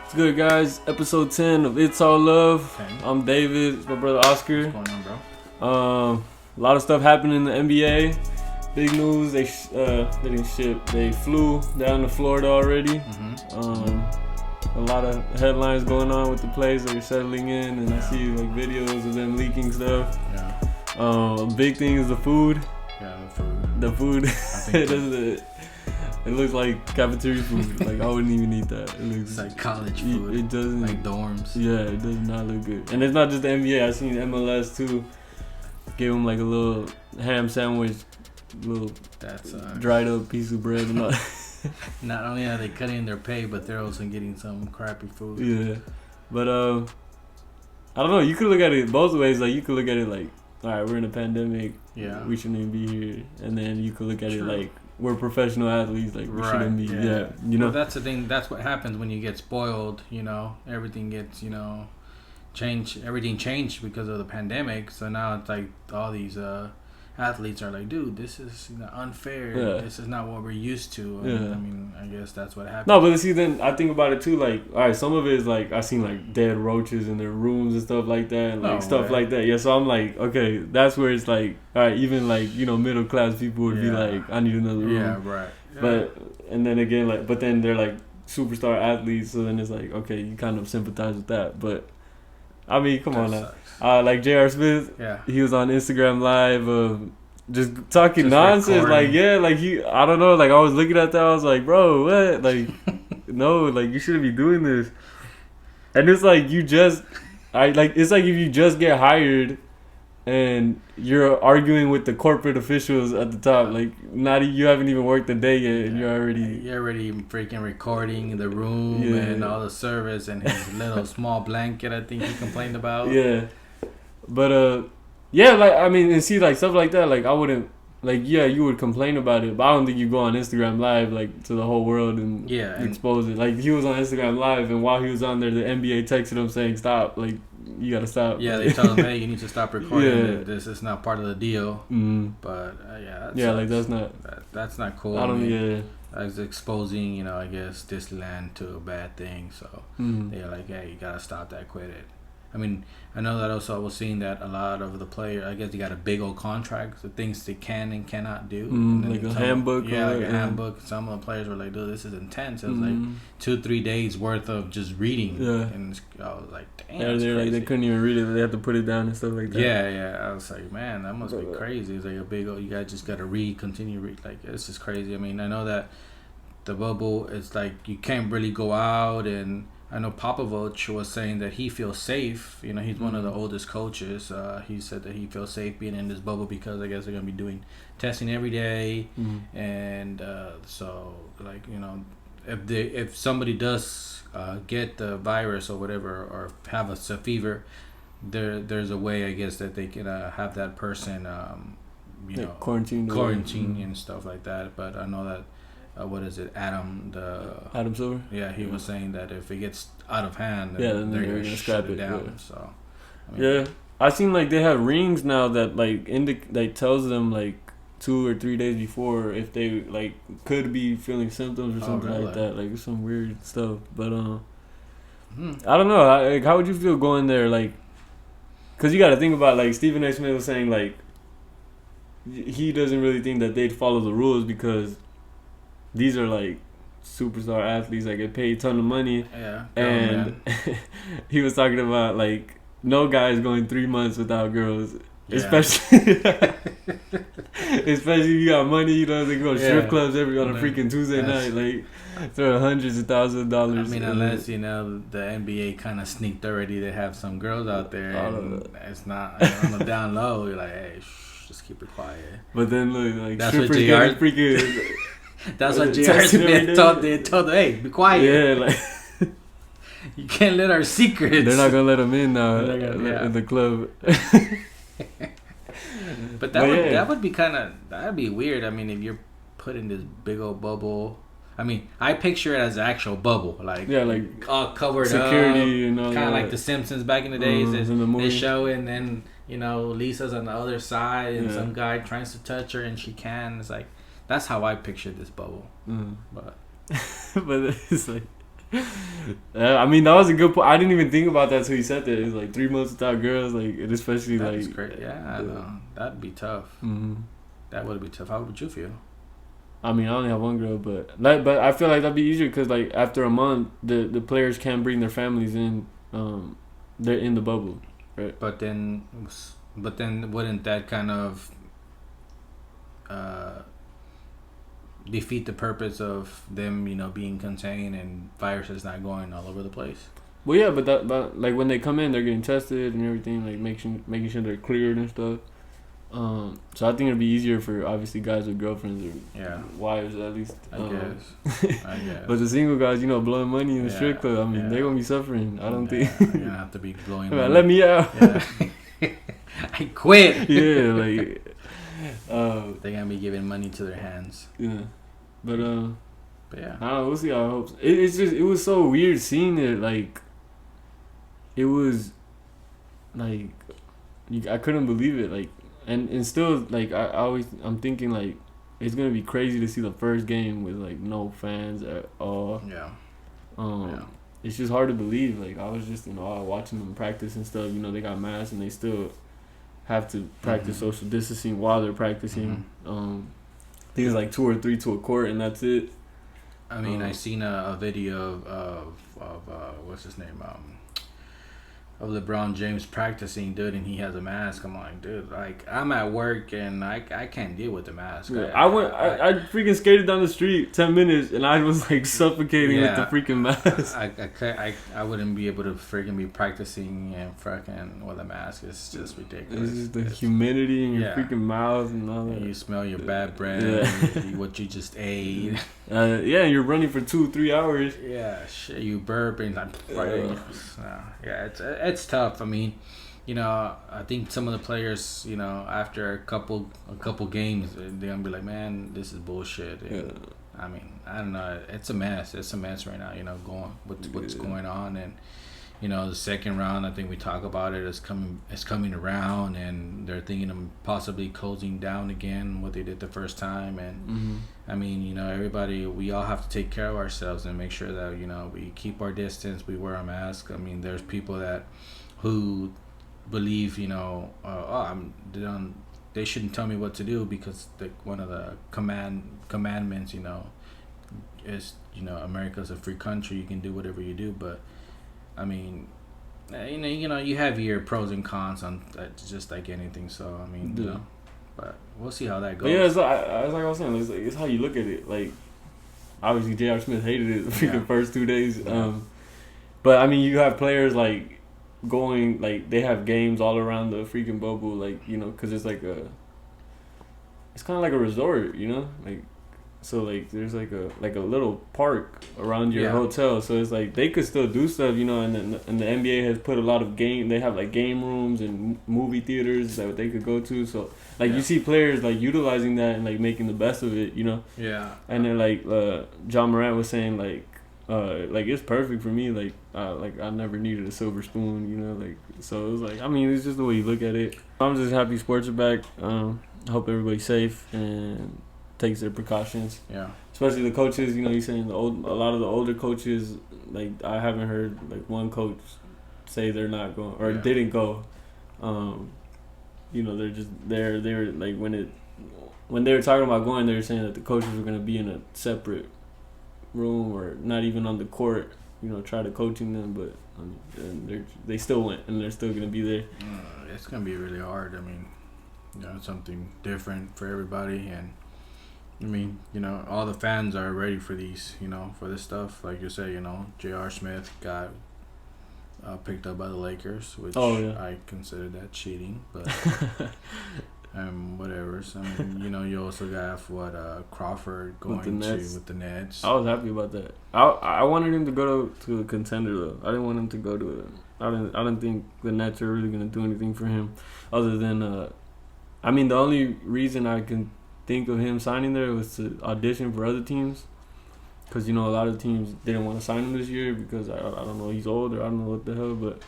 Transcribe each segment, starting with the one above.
It's good, guys. Episode 10 of It's All Love. Okay. I'm David. It's my brother Oscar. What's going on, bro? A lot of stuff happened in the NBA. Big news. They didn't ship. They flew down to Florida already. A lot of headlines going on with the players that are settling in, and I see like videos of them leaking stuff. Yeah. Big thing is the food. Yeah, the food. The food. I think It looks like cafeteria food. Like I wouldn't even eat that. It looks it's like college food. It doesn't. Like dorms. Yeah, it does not look good. And it's not just the NBA. I seen MLS too. Gave them like a little ham sandwich, little That's dried up piece of bread and all. Not only are they cutting their pay, but they're also getting some crappy food. Yeah, but I don't know. You could look at it both ways. Like you could look at it like, all right, we're in a pandemic. Yeah. We shouldn't even be here. And then you could look at it like, we're professional athletes. Like we shouldn't be. Yeah. You know. But that's the thing. That's what happens when you get spoiled. You know, everything gets changed. Everything changed because of the pandemic. So now it's like all these athletes are like, dude, this is unfair. Yeah. This is not what we're used to. Yeah. I mean, I guess that's what happened. No, but see, then I think about it too. Like, all right, some of it is like I seen like dead roaches in their rooms and stuff like that, and like stuff like that. Yeah, so I'm like, okay, that's where it's like, all right, even like middle class people would be like, I need another room. Yeah, right. Yeah. But and then again, like, but then they're like superstar athletes, so then it's like, okay, you kind of sympathize with that. But I mean, come on now. Like J.R. Smith, he was on Instagram Live, just talking nonsense. Recording. Like, yeah, like I don't know. Like I was looking at that, I was like, bro, what? Like, no, like you shouldn't be doing this. And it's like it's like if you just get hired and you're arguing with the corporate officials at the top, like you haven't even worked a day yet, and you're already freaking recording the room and all the service and his little small blanket I think he complained about. Yeah, but yeah, like I mean, and see like stuff like that, like I wouldn't you would complain about it, but I don't think you go on Instagram Live like to the whole world and expose it. Like he was on Instagram Live, and while he was on there, the NBA texted him saying, "Stop! Like you gotta stop." Yeah, they told him, "Hey, you need to stop recording. This is not part of the deal." Mm-hmm. But like that's not cool. I don't. That's exposing, I guess this land to a bad thing. So they're like, "Hey, you gotta stop that. Quit it." I mean, I know that also I was seeing that a lot of the players, I guess they got a big old contract, the things they can and cannot do. Like a handbook. Yeah, like a handbook. Some of the players were like, dude, this is intense. It was like 2-3 days worth of just reading. Yeah. And I was like, damn. Yeah, they're like, they couldn't even read it. They had to put it down and stuff like that. Yeah. I was like, man, that must be crazy. It's like a big old, you guys just got to continue read. Like, this is crazy. I mean, I know that the bubble, it's like you can't really go out, and I know Popovich was saying that he feels safe. He's one of the oldest coaches. He said that he feels safe being in this bubble because I guess they're going to be doing testing every day. And so, like, if somebody does get the virus or whatever, or have a fever, there's a way, I guess, that they can have that person, quarantine and stuff like that. But I know that what is it? Adam Silver? Yeah, he was saying that if it gets out of hand, then they're going to scrap it down. Yeah. So, I seen like they have rings now that like tells them like 2 or 3 days before if they like could be feeling symptoms or something like that. Like some weird stuff. But I don't know. Like, how would you feel going there? Like, cause you got to think about like Stephen A. Smith was saying like he doesn't really think that they'd follow the rules because these are like superstar athletes that get paid a ton of money. Yeah. And he was talking about like no guy's going 3 months without girls. Yeah. Especially if you got money, they go to strip clubs on a freaking Tuesday night, like throw hundreds of thousands of dollars. I mean, unless the NBA kind of sneaked already, they have some girls out there, and it's not on the down low. You're like, hey, just keep it quiet. But then look, like that's strippers getting freaking. That's what J.R. Smith told them, hey, be quiet. Yeah, like you can't let our secrets. They're not gonna let them in now in the club. But that would be that'd be weird. I mean, if you're put in this big old bubble. I mean, I picture it as an actual bubble, like all covered security up, kind of like The Simpsons back in the days. They show it, and then Lisa's on the other side, and some guy tries to touch her, and she can. It's like that's how I pictured this bubble. But but it's like I mean, that was a good point. I didn't even think about that till you said that. It was like 3 months without girls, like, and especially That's like. great. Yeah, I know. That'd be tough. Mm-hmm. That would be tough. How would you feel? I mean, I only have one girl, but I feel like that'd be easier because like after a month, the players can bring their families in. They're in the bubble, right? But then wouldn't that kind of defeat the purpose of them, being contained and viruses not going all over the place? Well, yeah, but like when they come in, they're getting tested and everything, like making sure they're cleared and stuff. So I think it'd be easier for obviously guys with girlfriends or wives at least. I guess. But the single guys, blowing money in the strip club, I mean, they're gonna be suffering. I don't think. You're gonna have to be blowing money. Let me out. Yeah. I quit. Yeah, like. They're gonna be giving money to their hands. Yeah, but yeah. I don't know. We'll see how it hopes. It was so weird seeing it. Like, it was like I couldn't believe it. Like. And still, like, I'm thinking, like, it's going to be crazy to see the first game with, like, no fans at all. Yeah. It's just hard to believe. Like, I was just, watching them practice and stuff. They got masks and they still have to practice social distancing while they're practicing. I think it's, like, 2 or 3 to a court, and that's it. I mean, I seen a video of what's his name? Of LeBron James practicing, dude, and he has a mask. I'm like, dude, like, I'm at work and I can't deal with the mask. Yeah, I freaking skated down the street 10 minutes and I was like suffocating with the freaking mask. I wouldn't be able to freaking be practicing and freaking with a mask. It's just ridiculous. It's just the humidity in your freaking mouth and all that. You smell your bad breath, what you just ate. You're running for 2-3 hours. Yeah, shit, you burp and like it's tough. I mean, I think some of the players, after a couple games, they're gonna be like, man, this is bullshit. And, I mean, I don't know. It's a mess. It's a mess right now. Going what's going on, and the second round. I think we talk about it. It's coming around, and they're thinking of possibly closing down again what they did the first time. And I mean, everybody, we all have to take care of ourselves and make sure that we keep our distance. We wear a mask. I mean, there's people who believe they shouldn't tell me what to do because one of the commandments is America's a free country, you can do whatever you do. But I mean, you have your pros and cons on just like anything. So I mean, but we'll see how that goes. But yeah, it's like I was saying, it's how you look at it. Like, obviously J.R. Smith hated it the freaking first 2 days. But I mean, you have players like going, like, they have games all around the freaking bubble, like, because it's like it's kind of like a resort, like, so like there's like a little park around your hotel, so it's like they could still do stuff, and the NBA has put a lot of they have like game rooms and movie theaters that they could go to, so like you see players like utilizing that and like making the best of it, and then like John Morant was saying like it's perfect for me, like I never needed a silver spoon, like, so it was like, I mean, it's just the way you look at it. I'm just happy sports are back. I hope everybody's safe and takes their precautions. Yeah. Especially the coaches, you're saying a lot of the older coaches, like, I haven't heard like one coach say they're not going or didn't go. They're like when they were talking about going, they were saying that the coaches were going to be in a separate room or not even on the court, try to coaching them, but they still went and they're still going to be there. It's going to be really hard. I mean, something different for everybody, and I mean, all the fans are ready for these, for this stuff. Like you say, J.R. Smith got picked up by the Lakers, which I consider that cheating, but whatever. So, I mean, you also got Crawford going with the Nets. I was happy about that. I wanted him to go to a contender though. I didn't want him to go to I didn't think the Nets are really gonna do anything for him, other than I mean, the only reason I can think of him signing there was to audition for other teams, because a lot of teams didn't want to sign him this year because I don't know, he's old or I don't know what the hell, but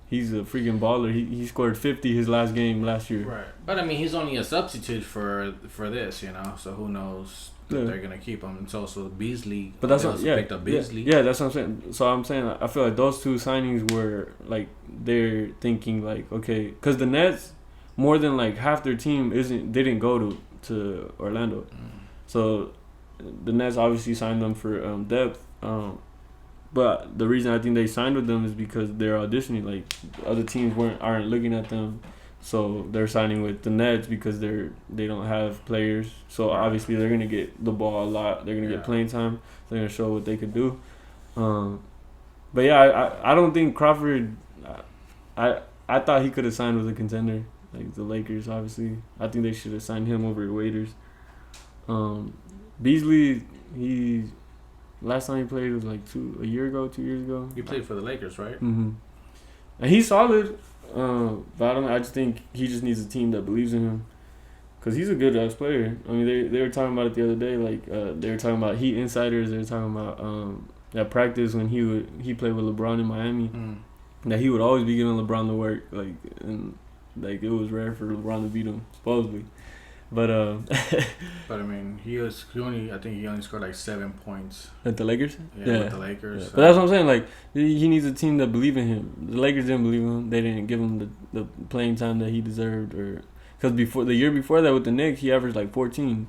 he's a freaking baller. He scored 50 his last game last year. Right, but I mean, he's only a substitute for this, So who knows that they're gonna keep him? It's also Beasley. But that's picked up Beasley. Yeah, that's what I'm saying. So I'm saying I feel like those two signings were like they're thinking like okay, because the Nets more than like half their team didn't go to Orlando, so the Nets obviously signed them for depth. But the reason I think they signed with them is because they're auditioning. Like other teams aren't looking at them, so they're signing with the Nets because they don't have players. So obviously they're gonna get the ball a lot. They're gonna get playing time. They're gonna show what they could do. But yeah, I don't think Crawford. I thought he could have signed with a contender like the Lakers. Obviously, I think they should have signed him over the Waiters. Beasley, last time he played was like 2 years ago. He played for the Lakers, right? Mm-hmm. And he's solid, but I just think he just needs a team that believes in him, cause he's a good ass player. I mean, they were talking about it the other day. Like they were talking about Heat insiders. They were talking about at practice when he played with LeBron in Miami, that he would always be giving LeBron the work. Like it was rare for LeBron to beat him supposedly. But but I mean, I think he only scored like 7 points at the Lakers. Yeah, with the Lakers. Yeah. So. But that's what I'm saying. Like he needs a team that believe in him. The Lakers didn't believe in him. They didn't give him the playing time that he deserved. Or because the year before that with the Knicks, he averaged like 14.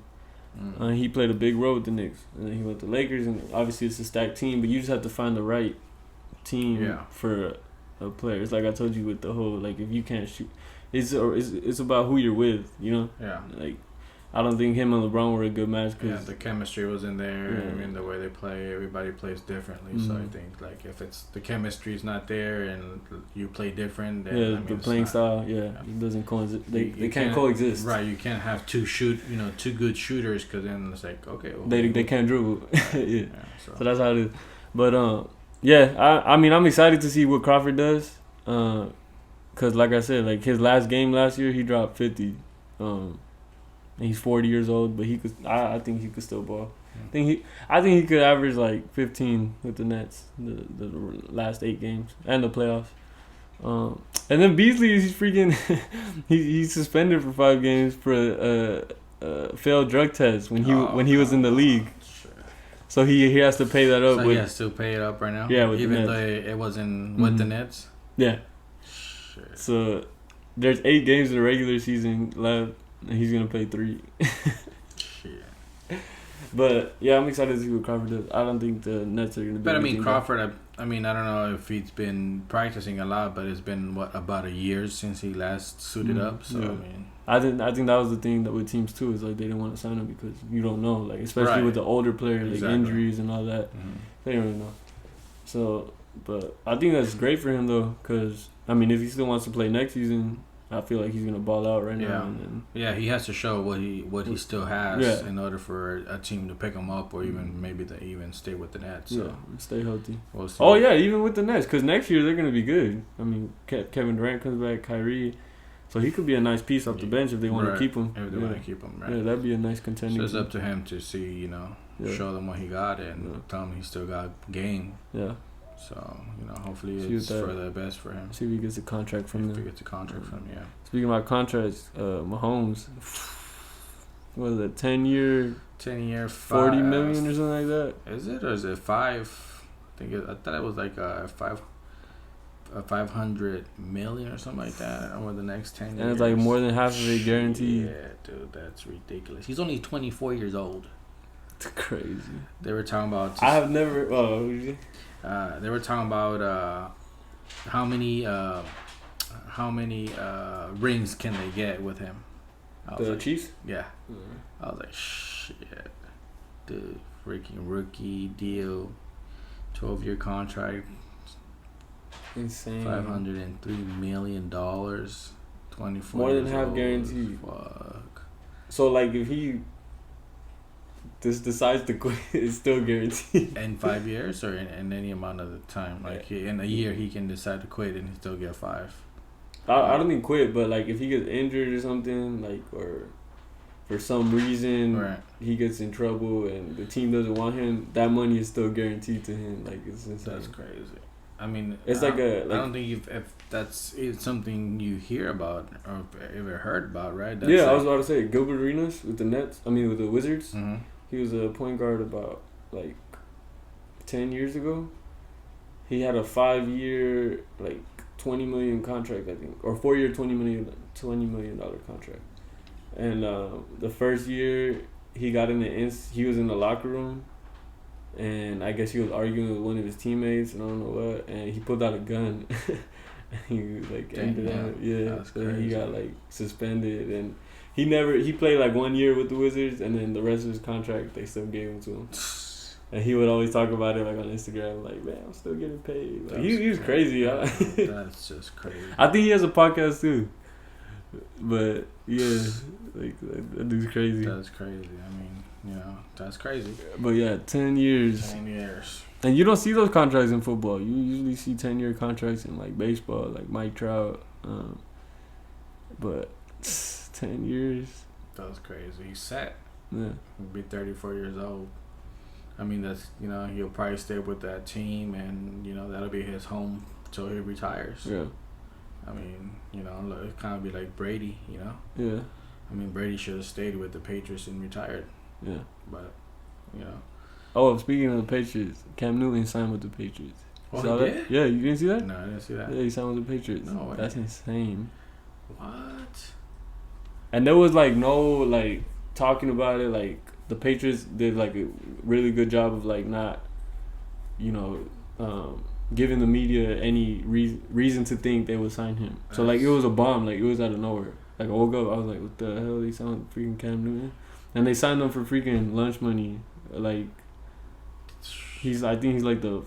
He played a big role with the Knicks, and then he went to the Lakers. And obviously it's a stacked team, but you just have to find the right team for a player. It's like I told you with the whole like if you can't shoot. It's about who you're with, Yeah. Like, I don't think him and LeBron were a good match. Cause the chemistry wasn't there. Yeah. I mean, the way they play, everybody plays differently. So I think, like, if it's the chemistry is not there and you play different, then the playing style, it doesn't coexist. They can't coexist. Right, you can't have two good shooters because then it's like, okay. Well, they can't dribble. So that's how it is. But, I mean, I'm excited to see what Crawford does. Cause like I said, like his last game last year, he dropped 50. And he's 40 years old, but he could. I think he could still ball. I think he could average like 15 with the Nets the last 8 games and the playoffs. And then Beasley, he's freaking. he's suspended for 5 games for a failed drug test when he was in the league. So he has to pay that up. So he has to pay it up right now. Yeah, even though it wasn't with the Nets. Yeah. So there's 8 games in the regular season left, and he's gonna play 3. But yeah, I'm excited to see what Crawford does. I don't think the Nets are gonna. But I mean, Crawford. I don't know if he's been practicing a lot, but it's been about a year since he last suited up. So I mean, I think that was the thing that with teams too is like they didn't want to sign him because you don't know, like especially with the older players, like injuries and all that. They don't really know. So, but I think that's great for him though, because I mean, if he still wants to play next season, I feel like he's gonna ball out right now. And then, he has to show what he still has in order for a team to pick him up, or even maybe they even stay with the Nets. So stay healthy. We'll see. Oh yeah, even with the Nets, because next year they're gonna be good. I mean, Kevin Durant comes back, Kyrie, so he could be a nice piece off the bench if they want to keep him. If they want to keep him, right? Yeah, that'd be a nice contending. So it's up to him to see, show them what he got and tell him he still got game. Yeah. So, hopefully it's for the best for him. See if he gets a contract from them. If he gets a contract from him, yeah. Speaking about contracts, Mahomes, what is it, 10-year, 40 million or something like that? Is it, or is it 5? I thought it was like a 500 million or something like that over the next 10 years. And it's like more than half of it guaranteed. Yeah, dude, that's ridiculous. He's only 24 years old. It's crazy. They were talking about... I have never... they were talking about how many rings can they get with him. The Chiefs? Yeah. I was like, shit. The freaking rookie deal, 12-year contract. Insane. $503 million. 24 more than half guaranteed. Fuck. So, like, if he just decides to quit, it's still guaranteed. In 5 years or in any amount of the time? Like, in a year, he can decide to quit and he still get 5. I don't think quit, but, like, if he gets injured or something, like, or for some reason he gets in trouble and the team doesn't want him, that money is still guaranteed to him. Like, it's insane. That's crazy. I mean, it's I like a. Like, I don't think if that's it's something you hear about or ever heard about, right? That's yeah, like, I was about to say Gilbert Arenas with the Nets. I mean, with the Wizards. mm-hmm. He was a point guard about like 10 years ago. He had a 5-year like 20 million contract, I think, or 4-year $20 million contract. And the first year he got in he was in the locker room, and I guess he was arguing with one of his teammates, and I don't know what, and he pulled out a gun. And he like ended up, yeah. So crazy. He got like suspended, and he played like 1 year with the Wizards, and then the rest of his contract they still gave him to him. And he would always talk about it like on Instagram, like, man, I'm still getting paid. Like, he was crazy. That's just crazy. I think he has a podcast too. But yeah, like that dude's crazy. That's crazy. I mean, that's crazy. But yeah, 10 years. 10 years. And you don't see those contracts in football. You usually see 10-year contracts in like baseball, like Mike Trout. But 10 years. That's crazy. He's set. Yeah. He'll be 34 years old. I mean, that's, he'll probably stay with that team, and, that'll be his home till he retires. Yeah. I mean, it kind of be like Brady, Yeah. I mean, Brady should have stayed with the Patriots and retired. Yeah. But, Oh, speaking of the Patriots, Cam Newton signed with the Patriots. Oh, saw he that? did? Yeah, you didn't see that? No, I didn't see that. Yeah, he signed with the Patriots. No way. That's insane. What? And there was like no like talking about it. Like the Patriots did like a really good job of like not, giving the media any reason to think they would sign him. So like it was a bomb. Like it was out of nowhere. Like I woke up, I was like, what the hell? They signed freaking Cam Newton, and they signed him for freaking lunch money. Like I think he's like the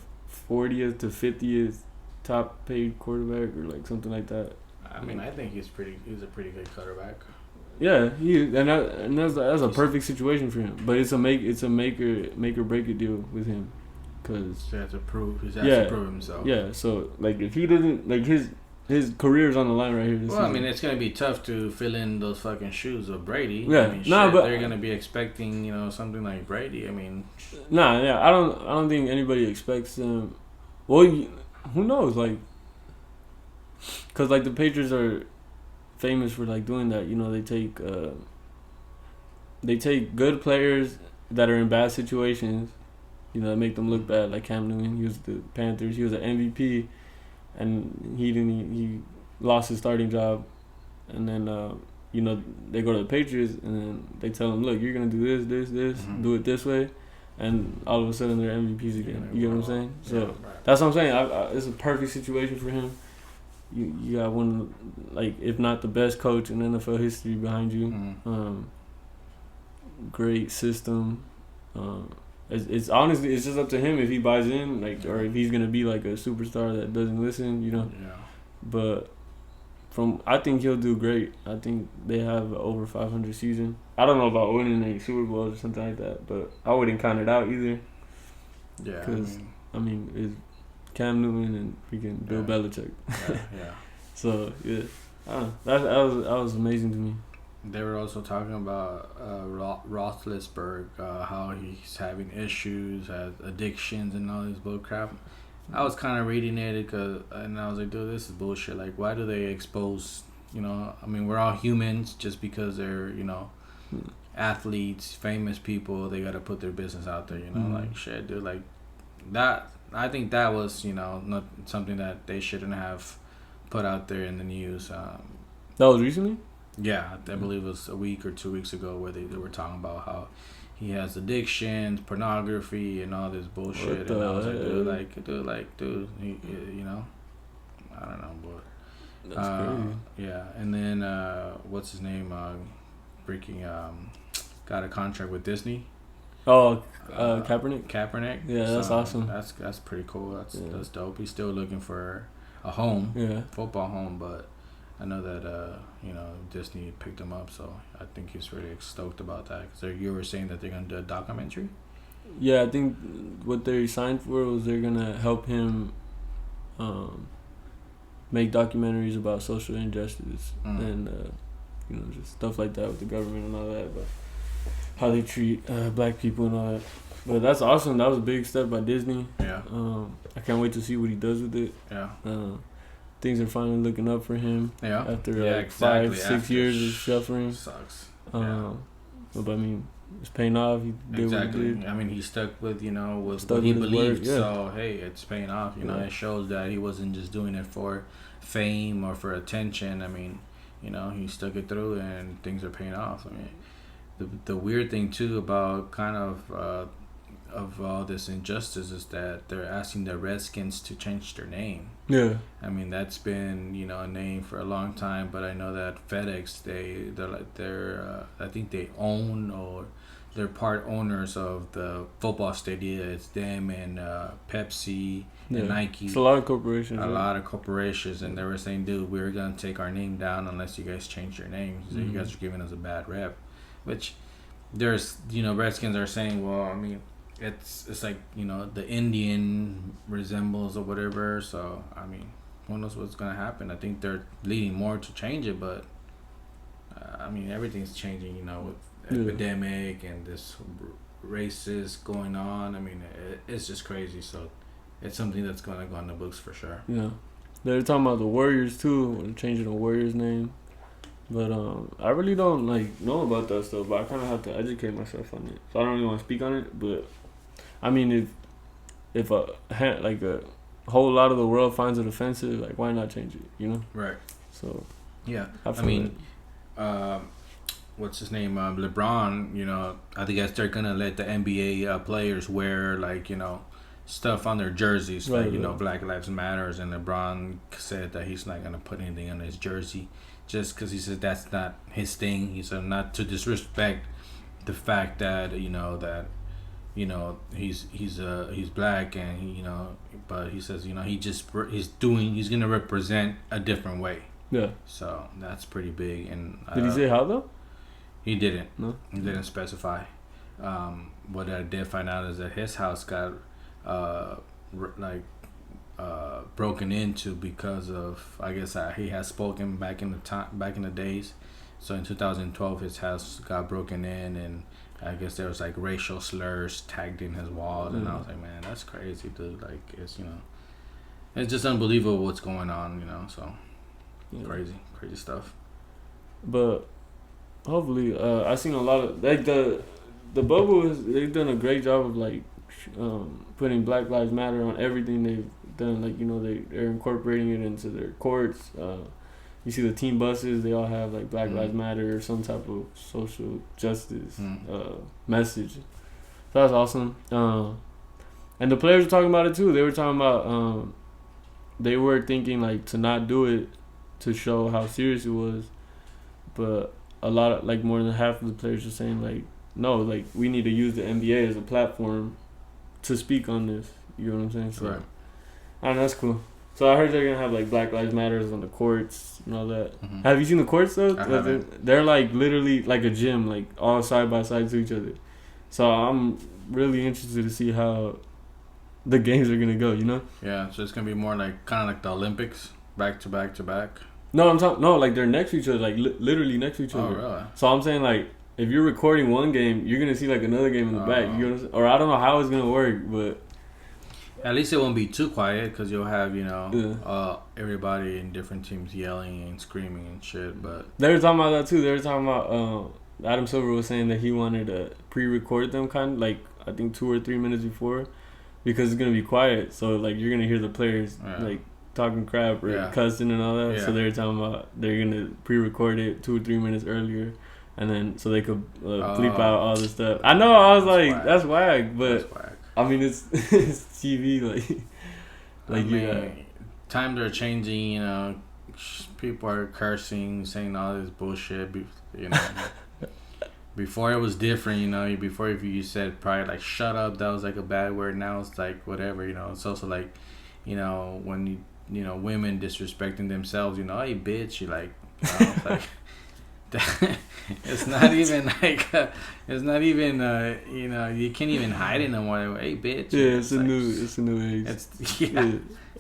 40th to 50th top paid quarterback or like something like that. I mean, I think he's a pretty good quarterback. Yeah, that's a perfect situation for him. But it's a make or break it deal with him, cause he has to prove himself. Yeah, so like if he doesn't, like his career is on the line right here. Well, season. I mean, it's gonna be tough to fill in those fucking shoes of Brady. Yeah, I mean, but they're gonna be expecting something like Brady. I mean, I don't think anybody expects them. Well, who knows? Like, cause like the Patriots are famous for like doing that. They take good players that are in bad situations, that make them look bad. Like Cam Newton, he was the Panthers. He was an MVP, and he lost his starting job, and then they go to the Patriots, and then they tell him, look, you're gonna do this, mm-hmm. do it this way, and all of a sudden they're MVPs again. You get what I'm saying? So yeah, right. That's what I'm saying. It's a perfect situation for him. You got one, like, if not the best coach in NFL history behind you. Mm-hmm. Great system. It's honestly, it's just up to him if he buys in, like, or if he's gonna be like a superstar that doesn't listen, Yeah. But I think he'll do great. I think they have an over 500 season. I don't know about winning any Super Bowls or something like that, but I wouldn't count it out either. Yeah. Because it's Cam Newton and freaking Bill Belichick. Yeah. So yeah, that was amazing to me. They were also talking about Roethlisberger, how he's having issues, has addictions, and all this bullcrap. I was kind of reading it and I was like, dude, this is bullshit. Like, why do they expose? I mean, we're all humans. Just because they're athletes, famous people, they gotta put their business out there. Like shit, dude. Like that. I think that was not something that they shouldn't have put out there in the news. That was recently? Yeah, I believe it was a week or 2 weeks ago where they were talking about how he has addictions, pornography, and all this bullshit. And I was like, dude, I don't know, but that's crazy. Yeah, and then what's his name? Got a contract with Disney. Oh, Kaepernick. Kaepernick. Yeah, so that's awesome. That's pretty cool. That's dope. He's still looking for a home. Yeah. Football home, but I know that Disney picked him up, so I think he's really stoked about that. Because you were saying that they're gonna do a documentary. Yeah, I think what they signed for was they're gonna help him make documentaries about social injustice and just stuff like that with the government and all that, but how they treat black people and all that. But that's awesome. That was a big step by Disney. Yeah. I can't wait to see what he does with it. Yeah. Things are finally looking up for him. Yeah. After exactly. 5-6 years of suffering. Sucks. But I mean, it's paying off. He did what he did. I mean, he stuck with what he believed. So hey, it's paying off. It shows that he wasn't just doing it for fame or for attention. I mean, he stuck it through, and things are paying off. I mean, the weird thing too about kind of all this injustice is that they're asking the Redskins to change their name. Yeah. I mean, that's been a name for a long time, but I know that FedEx they're I think they own, or they're part owners of the football stadium. It's them and Pepsi and Nike. It's a lot of corporations. A lot of corporations, and they were saying, dude, we're gonna take our name down unless you guys change your name. So you guys are giving us a bad rep. Which there's Redskins are saying, well, I mean, it's like the Indian resembles or whatever. So I mean, who knows what's gonna happen? I think they're leading more to change it, but I mean, everything's changing. With epidemic and this racist going on. I mean, it's just crazy. So it's something that's gonna go on the books for sure. Yeah, they're talking about the Warriors too, changing the Warriors name. But I really don't know about that stuff. But I kind of have to educate myself on it. So I don't really want to speak on it. But I mean, if a whole lot of the world finds it offensive, why not change it? Right. So yeah, I mean, what's his name? LeBron. I think they're gonna let the NBA players wear stuff on their jerseys, right, Black Lives Matters, and LeBron said that he's not gonna put anything on his jersey. Just because he said that's not his thing. He said not to disrespect the fact that he's black, and but he says he's gonna represent a different way. Yeah. So that's pretty big. And did he say how though? He didn't. No. He didn't specify. What I did find out is that his house got broken into because of, I guess, he has spoken back in the days. So in 2012 his house got broken in, and I guess there was racial slurs tagged in his walls. And I was like, man, that's crazy, dude. It's it's just unbelievable what's going on, so crazy stuff. But hopefully I've seen a lot of the bubble they've done a great job of putting Black Lives Matter on everything they've done. They're incorporating it into their courts. You see the team buses, they all have Black Lives Matter or some type of social justice message. So that's awesome. And the players were talking about it too. They were talking about they were thinking to not do it to show how serious it was, but a lot of more than half of the players were saying no, we need to use the NBA as a platform to speak on this. You know what I'm saying? So, right. I don't know, that's cool. So I heard they're gonna have Black Lives Matters on the courts and all that. Mm-hmm. Have you seen the courts though? I haven't. They're literally a gym, all side by side to each other. So I'm really interested to see how the games are gonna go. Yeah. So it's gonna be more kind of like the Olympics, back to back to back. No, I'm talking they're next to each other, literally next to each other. Oh really? So I'm saying if you're recording one game, you're gonna see another game in the back. You know, or I don't know how it's gonna work, but at least it won't be too quiet because you'll have everybody in different teams yelling and screaming and shit. But they were talking about that too. They were talking about Adam Silver was saying that he wanted to pre-record them I think 2 or 3 minutes before, because it's gonna be quiet. So you're gonna hear the players talking crap or cussing and all that. Yeah. So they were talking about they're gonna pre-record it 2 or 3 minutes earlier. And then so they could bleep out all this stuff. I know, I was that's whack, but that's whack. I mean it's TV times are changing. People are cursing, saying all this bullshit. Before it was different. Before if you said probably shut up, that was a bad word. Now it's whatever. It's also when women disrespecting themselves. Hey bitch, it's not even it's not even you can't even hide it no more. Hey bitch. Yeah, it's a new age.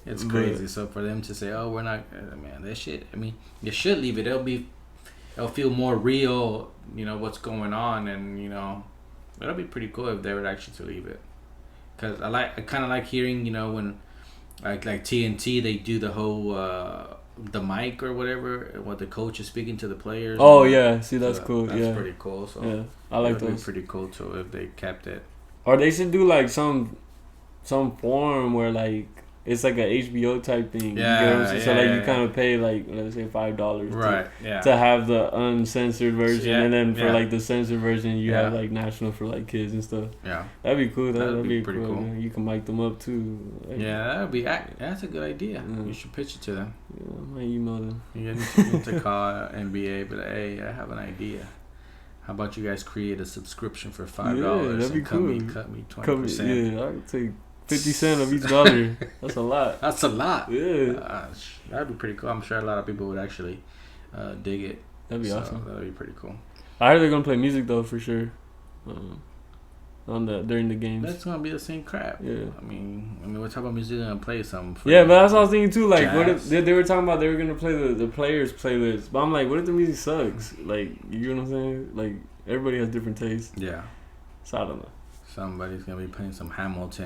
It's crazy. So for them to say, oh, we're not, man, that shit. I mean, you should leave it. It'll feel more real. What's going on, and It'll be pretty cool if they would actually to leave it. Cause I kind of like hearing, you know, when like TNT they do the whole the mic or whatever, what the coach is speaking to the players. Oh yeah, see that's cool. That's pretty cool. So yeah, I like those. Be pretty cool too if they kept it. Or they should do like some form where like it's like a HBO type thing. Yeah, so you kind of pay like let's say $5 right, to have the uncensored version, and then for like the censored version you have like national for like kids and stuff. Yeah, that'd be cool. That'd be pretty cool. You can mic them up too. Like, that's a good idea. You should pitch it to them. Yeah, I might email them. You need to call NBA, but hey, I have an idea. How about you guys create a subscription for $5? Yeah, that'd be cool. Cut me 20%. Yeah, I could take 50 cents of each dollar. That's a lot. That's a lot. Yeah. That'd be pretty cool. I'm sure a lot of people would actually dig it. That'd be awesome. That'd be pretty cool. I heard they're gonna play music though for sure. During the games. That's gonna be the same crap. Yeah. I mean, what type of music gonna play? Some. Yeah, but that's what I was thinking too. Like, jazz. what if they were talking about they were gonna play the players' playlist? But I'm like, what if the music sucks? Like, you know what I'm saying? Like, everybody has different tastes. Yeah. So I don't know. Somebody's gonna be playing some Hamilton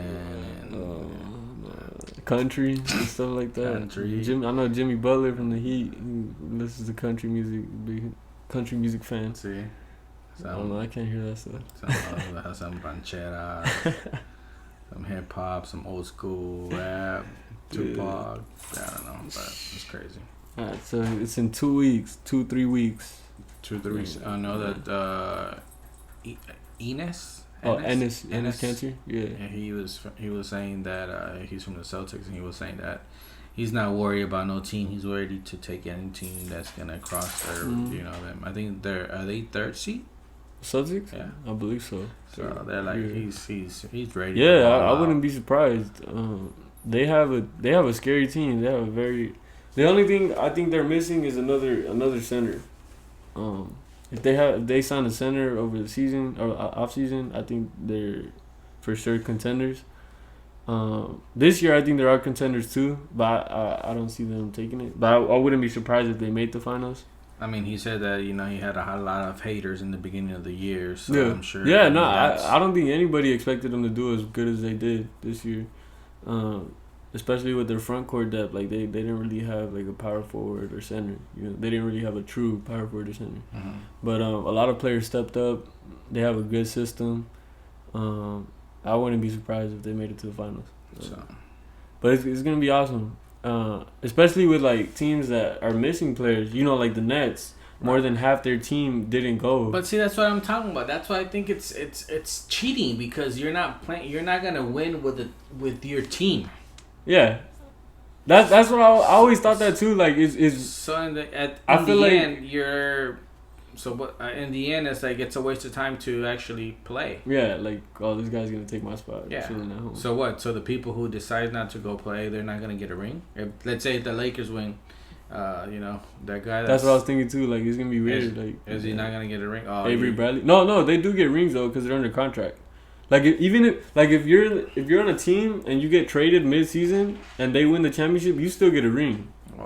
and country and stuff like that. Country. I know Jimmy Butler from the Heat. He listens to country music. Big country music fan. See. I don't know. I can't hear that stuff. Some ranchera, some hip hop, some old school rap, Tupac. I don't know, but it's crazy. Alright, so it's in 2 weeks, 3 weeks. 2-3 weeks. I know that Enes. Enes Kanter. Yeah. He was saying that he's from the Celtics, and he was saying that he's not worried about no team. He's ready to take any team that's gonna cross their, them. I think are they third seed? Celtics? Yeah, I believe so. So they're like he's ready. Yeah, I wouldn't be surprised. They have a scary team. They have a very. The only thing I think they're missing is another center. If they sign a center over the season or off season, I think they're for sure contenders. This year I think there are contenders too, but I don't see them taking it. But I wouldn't be surprised if they made the finals. I mean, he said that he had a lot of haters in the beginning of the year, so I'm sure. Yeah, no, I don't think anybody expected them to do as good as they did this year, especially with their front court depth. Like they didn't really have like a power forward or center. They didn't really have a true power forward or center. Mm-hmm. But a lot of players stepped up. They have a good system. I wouldn't be surprised if they made it to the finals. But it's gonna be awesome. Especially with like teams that are missing players, like the Nets, more than half their team didn't go. But see, that's what I'm talking about. That's why I think it's cheating, because you're not playing. You're not gonna win with your team. Yeah, that's what I always thought that too. Like is so in the end you're. So, but in the end, it's like it's a waste of time to actually play. Yeah, like, this guy's gonna take my spot. Yeah. So what? So the people who decide not to go play, they're not gonna get a ring. Let's say the Lakers win, that guy. That's what I was thinking too. Like, it's gonna be weird. Is he not gonna get a ring? Oh, Avery Bradley. No, they do get rings though because they're under contract. Like if you're on a team and you get traded mid-season and they win the championship, you still get a ring. Oh,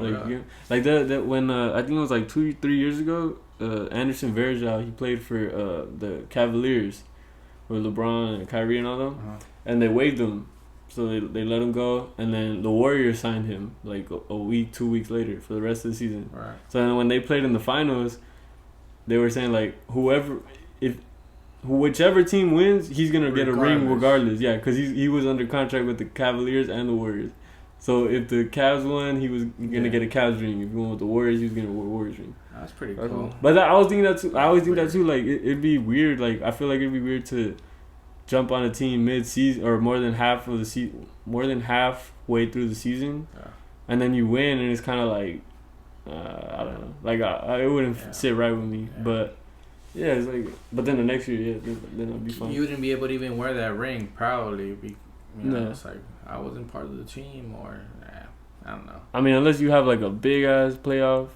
like that when I think it was like 2-3 years ago. Anderson Varejao, he played for the Cavaliers with LeBron and Kyrie and all them, and they waived him, so they let him go, and then the Warriors signed him like a week, 2 weeks later for the rest of the season. Right. So then when they played in the finals, they were saying like whichever team wins, he's gonna get a ring regardless. Yeah, because he was under contract with the Cavaliers and the Warriors. So if the Cavs won, he was gonna get a Cavs ring. If he won with the Warriors, he was gonna get a Warriors ring. That's pretty cool. But I was thinking that too. I always think that too. Like it'd be weird. Like I feel like it'd be weird to jump on a team mid-season or more than halfway through the season, and then you win, and it's kind of like I don't know. Like it wouldn't sit right with me. Yeah. But yeah, it's like. But then the next year, then I'll be fine. You wouldn't be able to even wear that ring, probably. No. It's like I wasn't part of the team, or I don't know. I mean, unless you have like a big ass playoff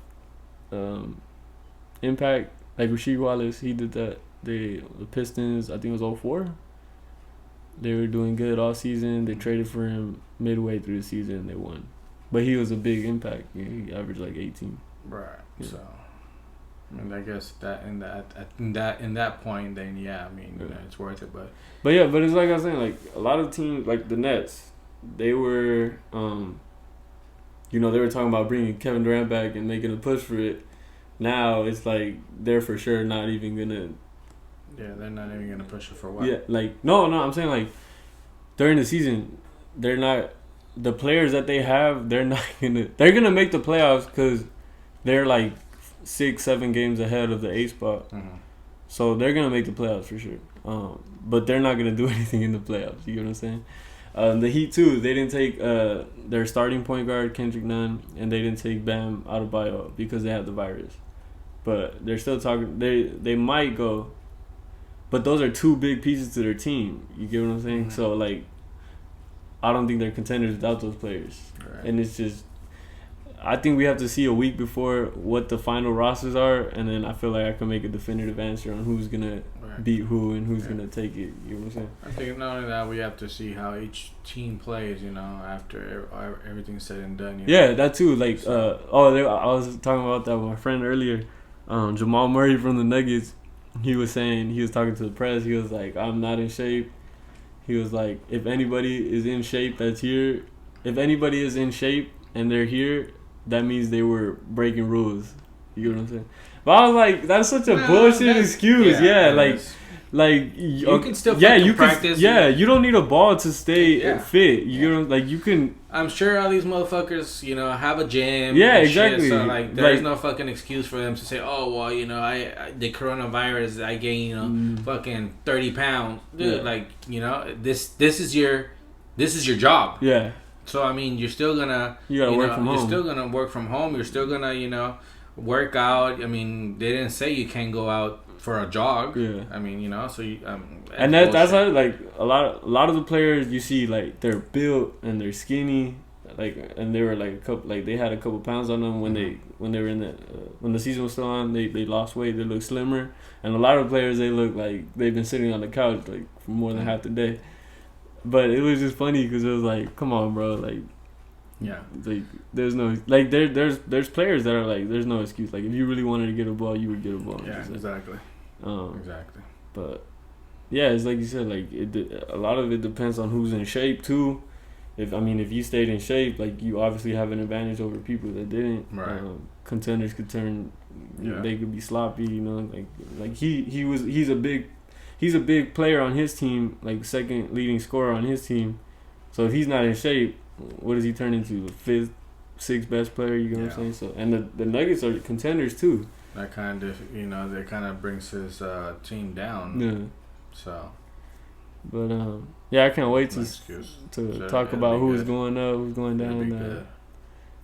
impact, like Rasheed Wallace, he did that. The Pistons, I think it was 2004. They were doing good all season. They traded for him midway through the season, and they won. But he was a big impact. He averaged like 18. Right. Yeah. So I mean, I guess that in that point, then yeah, I mean, it's worth it. But it's like I was saying, like a lot of teams, like the Nets, they were, they were talking about bringing Kevin Durant back and making a push for it. Now it's like they're for sure not even gonna. Yeah, they're not even gonna push it for what? Yeah, like no, I'm saying like during the season, they're not. The players that they have, they're not gonna. They're gonna make the playoffs because they're like 6-7 games ahead of the 8 spot. Mm-hmm. So they're gonna make the playoffs for sure. But they're not gonna do anything in the playoffs. You get what I'm saying? The Heat too. They didn't take their starting point guard Kendrick Nunn, and they didn't take Bam Adebayo because they had the virus. But they're still talking. They might go, but those are two big pieces to their team. You get what I'm saying? Mm-hmm. So like, I don't think they're contenders without those players. Right. And it's just, I think we have to see a week before what the final rosters are, and then I feel like I can make a definitive answer on who's gonna beat who and who's gonna take it. You know what I'm saying? I think not only that, we have to see how each team plays. After everything's said and done. Yeah, that too. Like, I was talking about that with my friend earlier. Jamal Murray from the Nuggets. He was talking to the press. He was like, "I'm not in shape." He was like, "If anybody is in shape that's here, if anybody is in shape and they're here, that means they were breaking rules." You know what I'm saying? But I was like, that's such a bullshit excuse. Yeah, like you can still practice. You don't need a ball to stay fit. You can. I'm sure all these motherfuckers, have a gym. Yeah, exactly. Shit, so there's no fucking excuse for them to say, "Oh well, I the coronavirus, I gained fucking 30 pounds." Dude, this is your job. Yeah. So I mean, you're still gonna work from home. You're still gonna work from home. You're still gonna work out. I mean, they didn't say you can't go out for a jog. Yeah. I mean, so you and that's how like a lot of the players you see like they're built and they're skinny, like, and they were like a couple, like they had a couple pounds on them when they were in the when the season was still on. They lost weight. They look slimmer, and a lot of players they look like they've been sitting on the couch like for more than half the day. But it was just funny because it was like, come on, bro, like. Yeah. Like there's no like there's players that are like there's no excuse. Like if you really wanted to get a ball, you would get a ball. Yeah, exactly. Exactly. But yeah, it's like you said. Like a lot of it depends on who's in shape too. If you stayed in shape, like you obviously have an advantage over people that didn't. Right. Contenders could turn. They could be sloppy. Like he's a big player on his team. Like second leading scorer on his team. So if he's not in shape, what does he turn into? The fifth, sixth best player? You know what I'm saying? So and the Nuggets are contenders too. That kind of that kind of brings his team down. Yeah. So. But I can't wait to talk about who's going up, who's going down.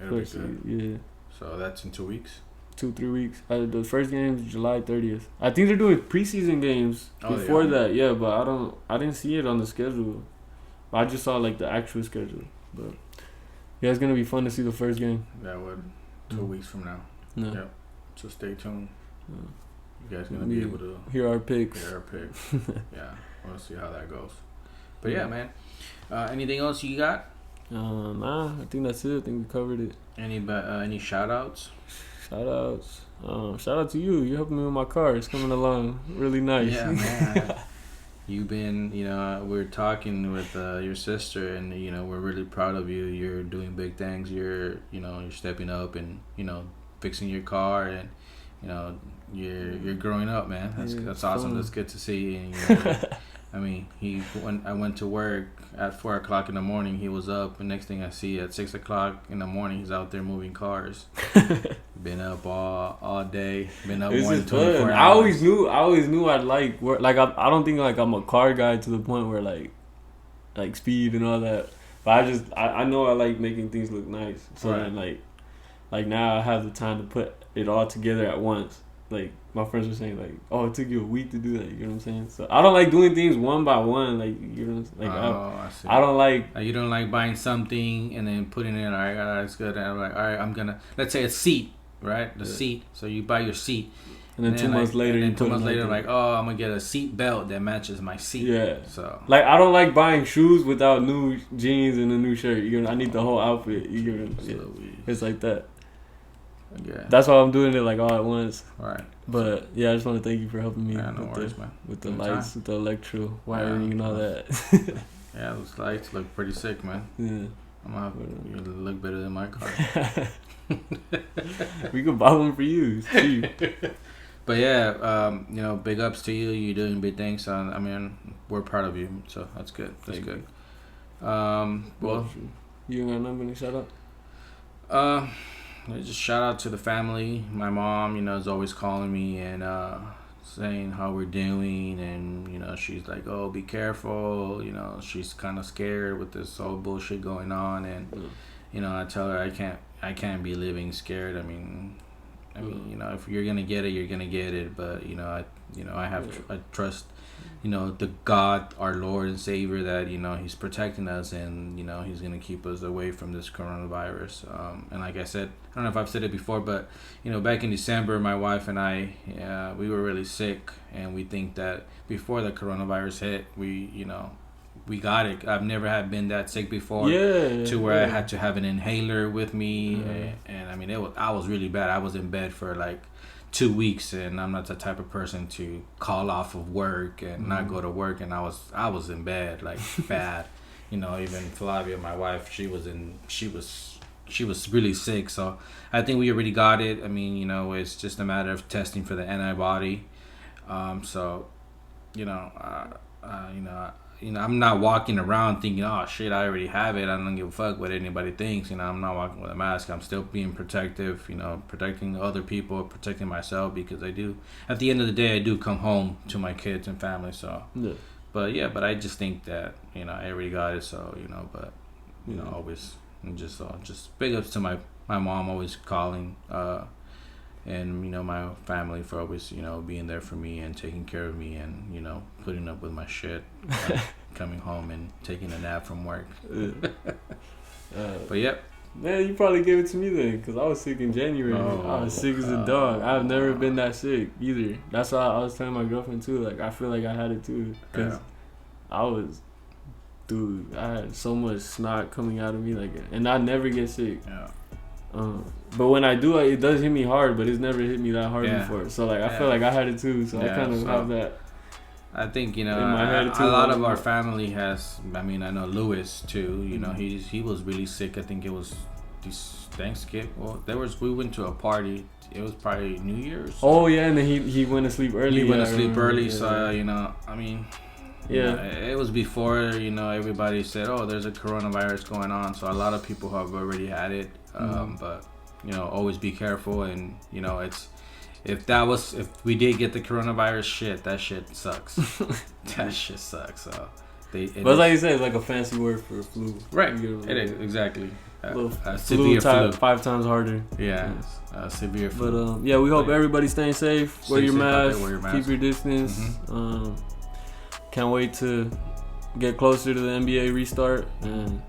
It'll be good. Yeah. So that's in 2 weeks. 2-3 weeks. The first game is July 30th. I think they're doing preseason games before that. Yeah, but I didn't see it on the schedule. I just saw like the actual schedule. But yeah, it's gonna be fun to see the first game. That would 2 weeks from now. Yeah. Yep. So stay tuned. You guys gonna be able to hear our picks. Yeah, we'll see how that goes. But yeah, man. Anything else you got? Nah, I think that's it. I think we covered it. Any shout outs? Shout out to you. You're helping me with my car. It's coming along really nice. Yeah, man. You've been, we're talking with your sister, and we're really proud of you. You're doing big things. You're stepping up and fixing your car, and you're growing up, man. That's awesome. That's good to see. And, I mean, I went to work at 4 o'clock in the morning. He was up, and next thing I see at 6 o'clock in the morning, he's out there moving cars. Been up all day. Been up more than 24 hours. I always knew I'd like work. Like I don't think like I'm a car guy to the point where like speed and all that. But I know I like making things look nice. So then like now I have the time to put it all together at once. Like my friends were saying, like, oh, it took you a week to do that. You know what I'm saying? So I don't like doing things one by one. Like, you know, like I see. I don't like. You don't like buying something and then putting it in. All right, it's good. And I'm like, all right, let's say a seat, right? The seat. So you buy your seat. And then 2 months later, and then 2 months later, like, oh, I'm gonna get a seat belt that matches my seat. Yeah. So like, I don't like buying shoes without new jeans and a new shirt. I need the whole outfit. Yeah. It's like that. Yeah. That's why I'm doing it like all at once. Right. But yeah, I just want to thank you for helping me No worries, man. With the lights, with the electro wiring and all that. Yeah, those lights look pretty sick, man. Yeah. I'm gonna have you look better than my car. We could buy one for you. It's cheap. But yeah, big ups to you. You're doing big things. I mean, we're proud of you. So that's good. That's good. Well, you ain't got nothing to shout out? Just shout out to the family. My mom, is always calling me and saying how we're doing, and she's like, "Oh, be careful." She's kind of scared with this whole bullshit going on, and I tell her I can't be living scared. I mean, if you're gonna get it, you're gonna get it. But I trust, the God, our Lord and Savior, that He's protecting us, and He's gonna keep us away from this coronavirus. And like I said, I don't know if I've said it before, but back in December, my wife and I, we were really sick, and we think that before the coronavirus hit, we got it. I've never been that sick before. To where I had to have an inhaler with me, and I mean, I was really bad. I was in bed for like 2 weeks, and I'm not the type of person to call off of work and not go to work. And I was in bed like bad. Even Flavia, my wife, she was really sick. So I think we already got it. I mean, it's just a matter of testing for the antibody. I'm not walking around thinking, oh shit, I already have it. I don't give a fuck what anybody thinks. I'm not walking with a mask. I'm still being protective, protecting other people, protecting myself, because I do. At the end of the day, I do come home to my kids and family. So, but I just think that I already got it. So always, and just big ups to my mom, always calling. And my family for always being there for me and taking care of me, and putting up with my shit, coming home and taking a nap from work. But yep. Man, you probably gave it to me then, because I was sick in January. I was sick as a dog. I've never been that sick either. That's why I was telling my girlfriend too. Like, I feel like I had it too, because I had so much snot coming out of me, and I never get sick. Yeah. But when I do, it does hit me hard, but it's never hit me that hard before. So I feel like I had it too. So I kind of have that. I think in my head too, a lot of our family has. I mean, I know Louis too. He was really sick. I think it was this Thanksgiving. Well, we went to a party. It was probably New Year's. Oh yeah, and then he went to sleep early. He went to sleep early. Yeah. So I mean. Yeah, it was before everybody said, "Oh, there's a coronavirus going on." So a lot of people have already had it. But always be careful, and it's if we did get the coronavirus, that shit sucks. That shit sucks. So but like you said, it's like a fancy word for flu. Right. It is exactly. Severe flu 5 times harder. Yeah. Severe flu. But we hope everybody's staying safe. Wear your mask. Keep your distance. Can't wait to get closer to the NBA restart. And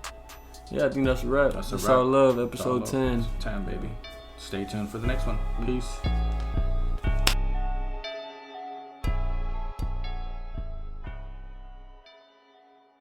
yeah, I think that's a wrap. That's all love. Episode 10. 10, baby. Stay tuned for the next one. Peace.